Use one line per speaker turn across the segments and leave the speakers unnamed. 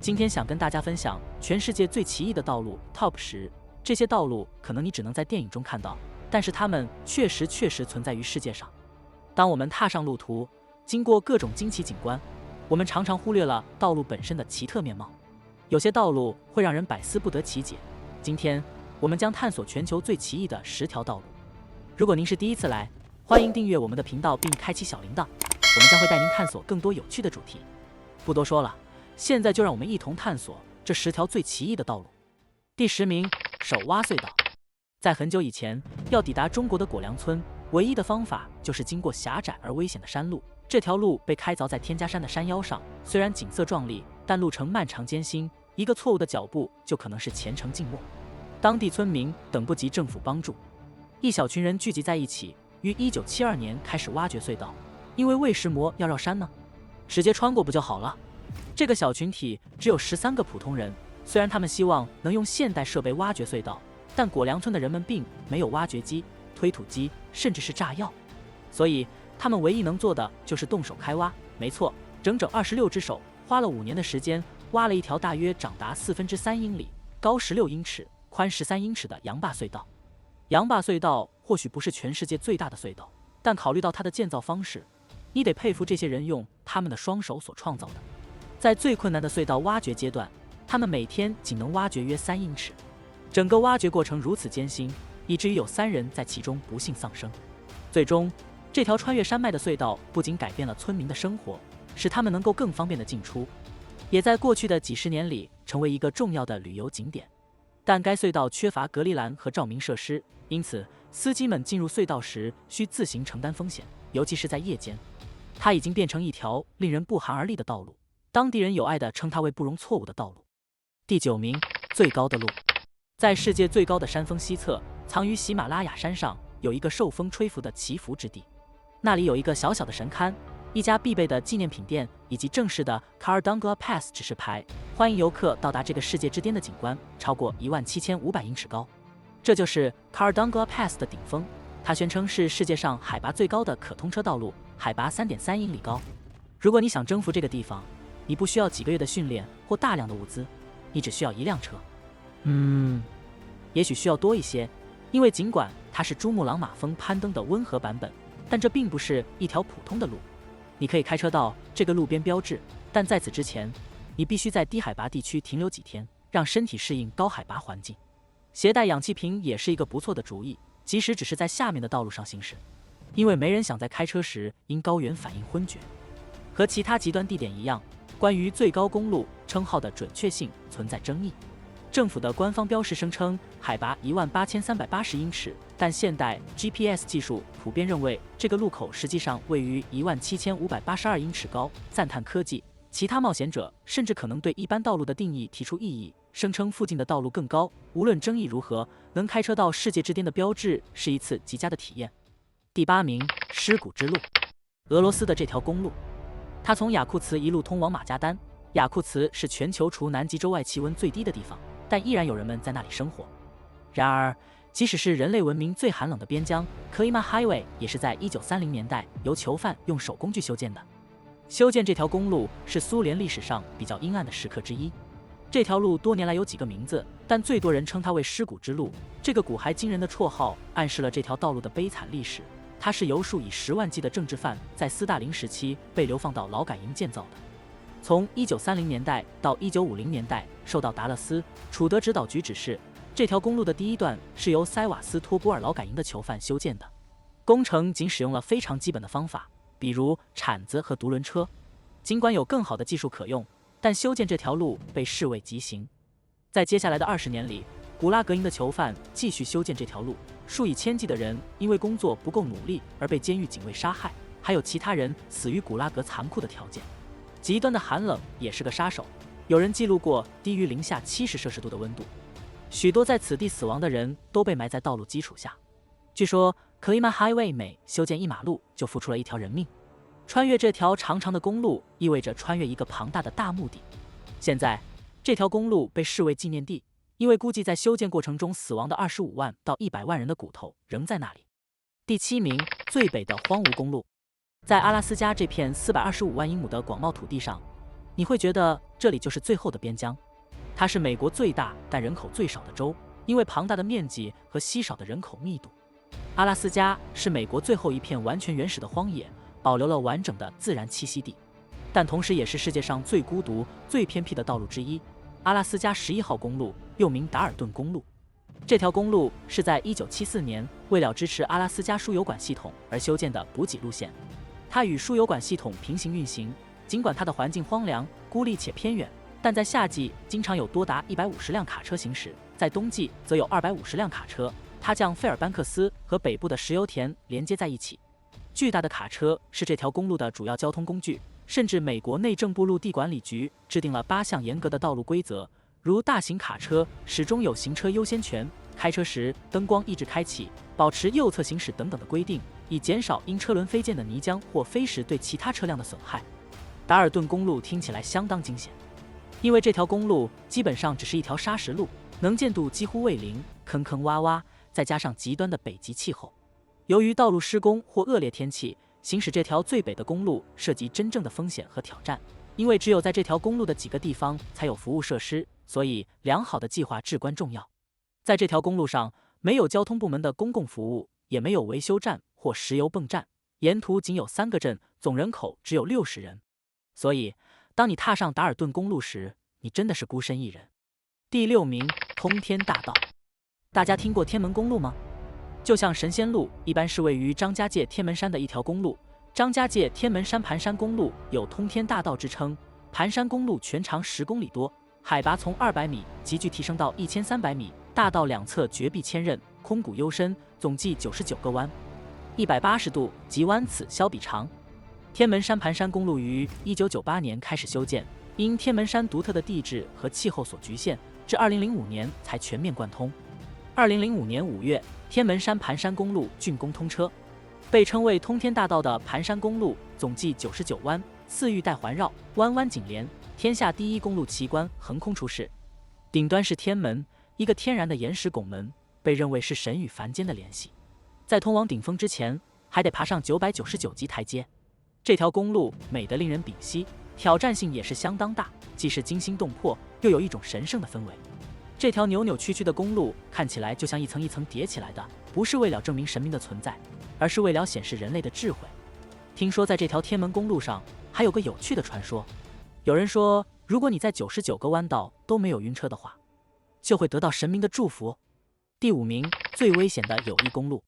今天想跟大家分享全世界最奇异的道路 Top 10。这些道路可能你只能在电影中看到，但是它们确实存在于世界上。当我们踏上路途，经过各种惊奇景观，我们常常忽略了道路本身的奇特面貌。有些道路会让人百思不得其解。今天我们将探索全球最奇异的10条道路。如果您是第一次来，欢迎订阅我们的频道并开启小铃铛，我们将会带您探索更多有趣的主题。不多说了，现在就让我们一同探索这10条最奇异的道路。第10名，手挖隧道。在很久以前，要抵达中国的果梁村，唯一的方法就是经过狭窄而危险的山路。这条路被开凿在天家山的山腰上，虽然景色壮丽，但路程漫长艰辛，一个错误的脚步就可能是前程尽没。当地村民等不及政府帮助，一小群人聚集在一起，于1972年开始挖掘隧道。因为为什么要绕山呢？直接穿过不就好了？这个小群体只有13个普通人，虽然他们希望能用现代设备挖掘隧道，但果梁村的人们并没有挖掘机、推土机，甚至是炸药，所以他们唯一能做的就是动手开挖。没错，整整26只手花了5年的时间，挖了一条大约长达3/4英里、高16英尺、宽13英尺的洋坝隧道。洋坝隧道或许不是全世界最大的隧道，但考虑到它的建造方式，你得佩服这些人用他们的双手所创造的。在最困难的隧道挖掘阶段，他们每天仅能挖掘约3英尺。整个挖掘过程如此艰辛，以至于有3人在其中不幸丧生。最终，这条穿越山脉的隧道不仅改变了村民的生活，使他们能够更方便的进出，也在过去的几十年里成为一个重要的旅游景点。但该隧道缺乏隔离栏和照明设施，因此司机们进入隧道时需自行承担风险，尤其是在夜间。它已经变成一条令人不寒而栗的道路，当地人有爱地称它为不容错误的道路。第9名，最高的路。在世界最高的山峰西侧，藏于喜马拉雅山上，有一个受风吹拂的祈福之地。那里有一个小小的神龛，一家必备的纪念品店，以及正式的 Kardungla Pass 指示牌，欢迎游客到达这个世界之巅的景观，超过17500英尺高。这就是 Kardungla Pass 的顶峰，它宣称是世界上海拔最高的可通车道路，海拔3.3英里高。如果你想征服这个地方，你不需要几个月的训练或大量的物资，你只需要1辆车。也许需要多一些，因为尽管它是珠穆朗玛峰攀登的温和版本，但这并不是一条普通的路。你可以开车到这个路边标志，但在此之前，你必须在低海拔地区停留几天，让身体适应高海拔环境。携带氧气瓶也是一个不错的主意，即使只是在下面的道路上行驶，因为没人想在开车时因高原反应昏厥。和其他极端地点一样，关于最高公路称号的准确性存在争议。政府的官方标示声称海拔18380英尺，但现代 GPS 技术普遍认为这个路口实际上位于17582英尺高。赞叹科技，其他冒险者甚至可能对一般道路的定义提出异议，声称附近的道路更高。无论争议如何，能开车到世界之巅的标志是一次极佳的体验。第8名，尸骨之路。俄罗斯的这条公路，它从雅库茨一路通往马加丹。雅库茨是全球除南极洲外气温最低的地方，但依然有人们在那里生活。然而，即使是人类文明最寒冷的边疆，Klima Highway 也是在1930年代由囚犯用手工具修建的。修建这条公路是苏联历史上比较阴暗的时刻之一。这条路多年来有几个名字，但最多人称它为尸骨之路。这个古还惊人的绰号暗示了这条道路的悲惨历史。它是由数以10万计的政治犯在斯大林时期被流放到劳改营建造的。从1930年代到1950年代，受到达勒斯、楚德指导局指示，这条公路的第一段是由塞瓦斯托波尔劳改营的囚犯修建的。工程仅使用了非常基本的方法，比如铲子和独轮车。尽管有更好的技术可用，但修建这条路被视为极刑。在接下来的20年里，古拉格营的囚犯继续修建这条路，数以千计的人因为工作不够努力而被监狱警卫杀害，还有其他人死于古拉格残酷的条件。极端的寒冷也是个杀手，有人记录过低于零下70摄氏度的温度。许多在此地死亡的人都被埋在道路基础下。据说 Klima Highway 每修建1马路就付出了1条人命。穿越这条长长的公路意味着穿越一个庞大的大墓地。现在这条公路被视为纪念地，因为估计在修建过程中死亡的25万到100万人的骨头仍在那里。第7名，最北的荒芜公路。在阿拉斯加这片425万英亩的广袤土地上，你会觉得这里就是最后的边疆。它是美国最大但人口最少的州，因为庞大的面积和稀少的人口密度。阿拉斯加是美国最后一片完全原始的荒野，保留了完整的自然栖息地，但同时也是世界上最孤独、最偏僻的道路之一——阿拉斯加11号公路，又名达尔顿公路。这条公路是在1974年为了支持阿拉斯加输油管系统而修建的补给路线，它与输油管系统平行运行。尽管它的环境荒凉、孤立且偏远，但在夏季经常有多达150辆卡车行驶，在冬季则有250辆卡车。它将费尔班克斯和北部的石油田连接在一起。巨大的卡车是这条公路的主要交通工具，甚至美国内政部陆地管理局制定了8项严格的道路规则，如大型卡车始终有行车优先权，开车时灯光一直开启，保持右侧行驶等等的规定，以减少因车轮飞溅的泥浆或飞石对其他车辆的损害。达尔顿公路听起来相当惊险，因为这条公路基本上只是一条砂石路，能见度几乎为零，坑坑洼洼，再加上极端的北极气候，由于道路施工或恶劣天气，行驶这条最北的公路涉及真正的风险和挑战。因为只有在这条公路的几个地方才有服务设施，所以良好的计划至关重要。在这条公路上，没有交通部门的公共服务，也没有维修站或石油泵站，沿途仅有3个镇，总人口只有60人。所以，当你踏上达尔顿公路时，你真的是孤身一人。第6名，通天大道。大家听过天门公路吗？就像神仙路，一般是位于张家界天门山的一条公路。张家界天门山盘山公路有通天大道之称。盘山公路全长10公里多，海拔从200米急剧提升到1300米，大道两侧绝壁千仞，空谷幽深，总计99个弯，180度急弯此消彼长。天门山盘山公路于1998年开始修建，因天门山独特的地质和气候所局限，至2005年才全面贯通。2005年5月，天门山盘山公路竣工通车，被称为通天大道的盘山公路总计99弯，4域带环绕，弯弯紧连，天下第一公路奇观横空出世。顶端是天门，一个天然的岩石拱门，被认为是神与凡间的联系。在通往顶峰之前，还得爬上999级台阶。这条公路美得令人屏息，挑战性也是相当大，既是惊心动魄，又有一种神圣的氛围。这条扭扭曲曲的公路看起来就像一层一层叠起来的，不是为了证明神明的存在，而是为了显示人类的智慧。听说在这条天门公路上还有个有趣的传说，有人说，如果你在99个弯道都没有晕车的话，就会得到神明的祝福。第5名，最危险的友谊公路。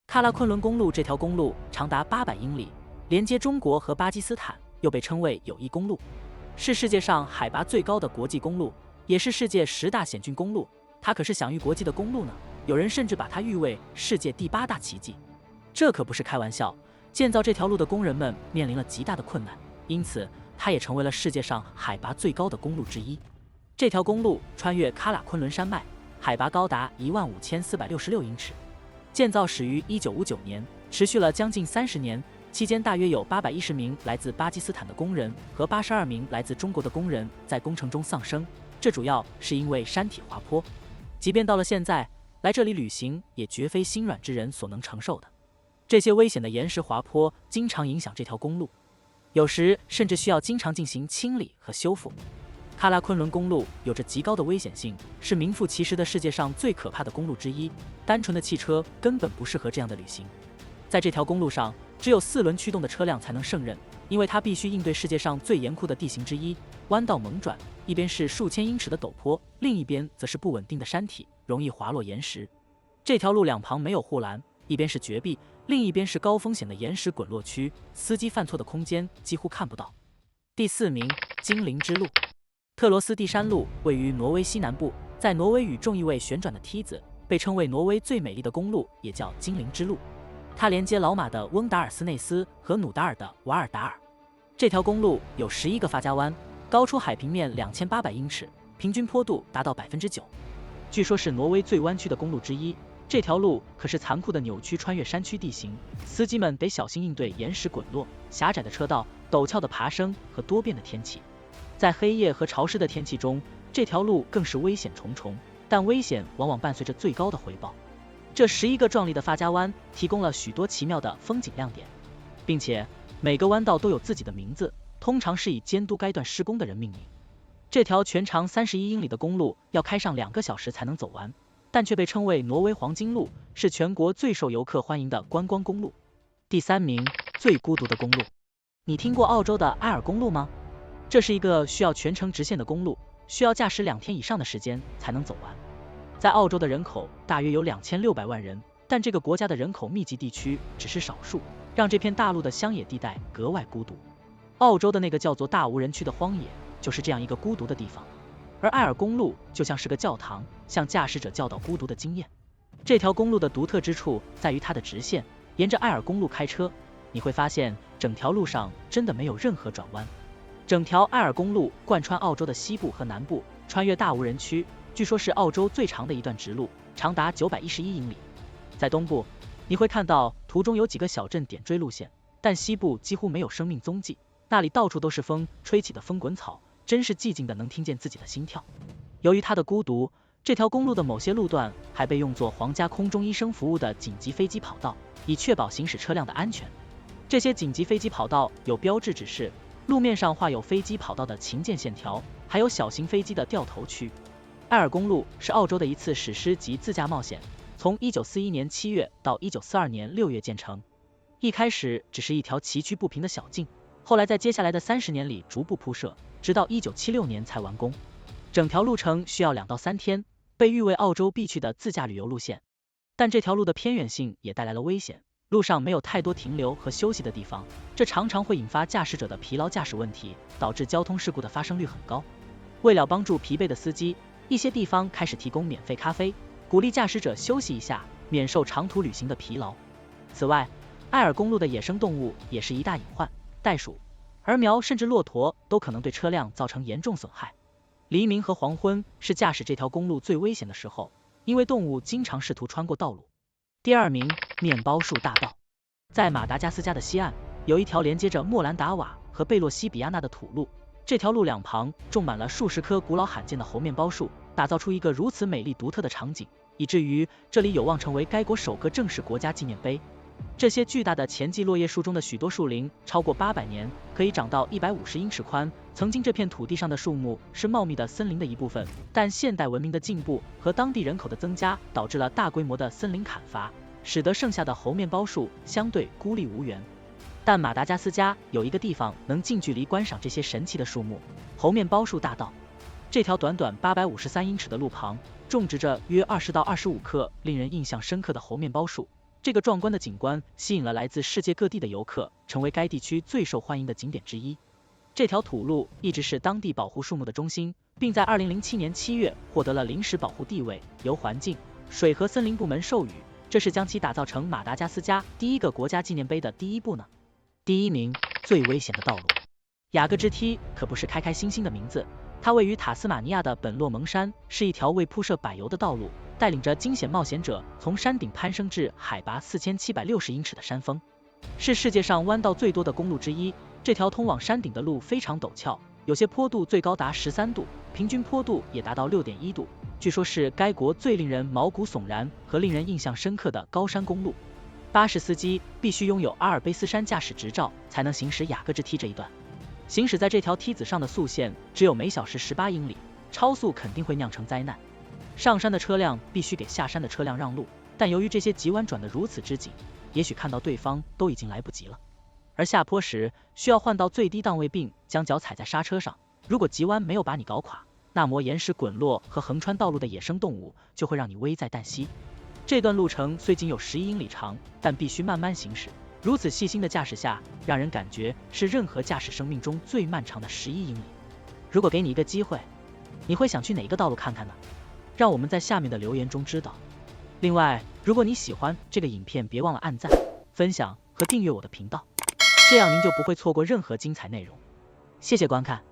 喀拉昆仑公路这条公路长达800英里，连接中国和巴基斯坦，又被称为友谊公路，是世界上海拔最高的国际公路，也是世界10大险峻公路。它可是享誉国际的公路呢，有人甚至把它誉为世界第8大奇迹。这可不是开玩笑，建造这条路的工人们面临了极大的困难，因此它也成为了世界上海拔最高的公路之一。这条公路穿越喀喇昆仑山脉，海拔高达15466英尺，建造始于1959年，持续了将近30年。期间大约有810名来自巴基斯坦的工人和82名来自中国的工人在工程中丧生，这主要是因为山体滑坡。即便到了现在，来这里旅行也绝非心软之人所能承受的。这些危险的岩石滑坡经常影响这条公路，有时甚至需要经常进行清理和修复。喀拉昆仑公路有着极高的危险性，是名副其实的世界上最可怕的公路之一，单纯的汽车根本不适合这样的旅行。在这条公路上，只有4轮驱动的车辆才能胜任，因为它必须应对世界上最严酷的地形之一，弯道猛转，一边是数千英尺的陡坡，另一边则是不稳定的山体，容易滑落岩石。这条路两旁没有护栏，一边是绝壁，另一边是高风险的岩石滚落区，司机犯错的空间几乎看不到。第4名，精灵之路。特罗斯蒂山路位于挪威西南部，在挪威语中意为旋转的梯子，被称为挪威最美丽的公路，也叫精灵之路。它连接老马的翁达尔斯内斯和努达尔的瓦尔达尔。这条公路有11个发夹弯，高出海平面2800英尺，平均坡度达到9%，据说是挪威最弯曲的公路之一。这条路可是残酷的扭曲穿越山区地形，司机们得小心应对岩石滚落、狭窄的车道、陡峭的爬升和多变的天气。在黑夜和潮湿的天气中，这条路更是危险重重，但危险往往伴随着最高的回报。这11个壮丽的发夹弯提供了许多奇妙的风景亮点，并且每个弯道都有自己的名字，通常是以监督该段施工的人命名。这条全长31英里的公路要开上2个小时才能走完，但却被称为挪威黄金路，是全国最受游客欢迎的观光公路。第3名，最孤独的公路。你听过澳洲的埃尔公路吗？这是一个需要全程直线的公路，需要驾驶2天以上的时间才能走完。在澳洲的人口大约有2600万人，但这个国家的人口密集地区只是少数，让这片大陆的乡野地带格外孤独。澳洲的那个叫做大无人区的荒野，就是这样一个孤独的地方。而埃尔公路就像是个教堂，向驾驶者教导孤独的经验。这条公路的独特之处在于它的直线，沿着埃尔公路开车，你会发现整条路上真的没有任何转弯。整条埃尔公路贯穿澳洲的西部和南部，穿越大无人区，据说是澳洲最长的一段直路，长达911英里。在东部，你会看到途中有几个小镇点缀路线，但西部几乎没有生命踪迹，那里到处都是风吹起的风滚草，真是寂静的能听见自己的心跳。由于它的孤独，这条公路的某些路段还被用作皇家空中医生服务的紧急飞机跑道，以确保行驶车辆的安全。这些紧急飞机跑道有标志指示，路面上画有飞机跑道的琴键线条，还有小型飞机的掉头区。埃尔公路是澳洲的一次史诗级自驾冒险，从1941年7月到1942年6月建成。一开始只是一条崎岖不平的小径，后来在接下来的30年里逐步铺设，直到1976年才完工。整条路程需要2到3天，被誉为澳洲必去的自驾旅游路线。但这条路的偏远性也带来了危险，路上没有太多停留和休息的地方，这常常会引发驾驶者的疲劳驾驶问题，导致交通事故的发生率很高。为了帮助疲惫的司机，一些地方开始提供免费咖啡，鼓励驾驶者休息一下，免受长途旅行的疲劳。此外，埃尔公路的野生动物也是一大隐患，袋鼠、儿苗甚至骆驼都可能对车辆造成严重损害。黎明和黄昏是驾驶这条公路最危险的时候，因为动物经常试图穿过道路。第2名，面包树大道。在马达加斯加的西岸，有一条连接着莫兰达瓦和贝洛西比亚纳的土路，这条路两旁种满了数十棵古老罕见的猴面包树，打造出一个如此美丽独特的场景，以至于这里有望成为该国首个正式国家纪念碑。这些巨大的前季落叶树中的许多树龄超过800年，可以长到150英尺宽。曾经这片土地上的树木是茂密的森林的一部分，但现代文明的进步和当地人口的增加导致了大规模的森林砍伐，使得剩下的猴面包树相对孤立无援。但马达加斯加有一个地方能近距离观赏这些神奇的树木——猴面包树大道。这条短短853英尺的路旁种植着约20到25棵令人印象深刻的猴面包树。这个壮观的景观吸引了来自世界各地的游客，成为该地区最受欢迎的景点之一。这条土路一直是当地保护树木的中心，并在2007年7月获得了临时保护地位，由环境、水和森林部门授予。这是将其打造成马达加斯加第一个国家纪念碑的第一步呢。第1名，最危险的道路。雅各之梯可不是开开心心的名字，它位于塔斯马尼亚的本洛蒙山，是一条为铺设柏油的道路，带领着惊险冒险者从山顶攀升至海拔4760英尺的山峰，是世界上弯道最多的公路之一。这条通往山顶的路非常陡峭，有些坡度最高达13度，平均坡度也达到6.1度，据说是该国最令人毛骨悚然和令人印象深刻的高山公路。巴士司机必须拥有阿尔卑斯山驾驶执照才能行驶雅各之梯这一段。行驶在这条梯子上的速限只有每小时18英里，超速肯定会酿成灾难。上山的车辆必须给下山的车辆让路，但由于这些急弯转得如此之紧，也许看到对方都已经来不及了。而下坡时需要换到最低档位，并将脚踩在刹车上，如果急弯没有把你搞垮，那么岩石滚落和横穿道路的野生动物就会让你危在旦夕。这段路程虽仅有11英里长，但必须慢慢行驶，如此细心的驾驶下，让人感觉是任何驾驶生命中最漫长的11英里。如果给你一个机会，你会想去哪一个道路看看呢？让我们在下面的留言中知道。另外，如果你喜欢这个影片，别忘了按赞、分享和订阅我的频道，这样您就不会错过任何精彩内容。谢谢观看。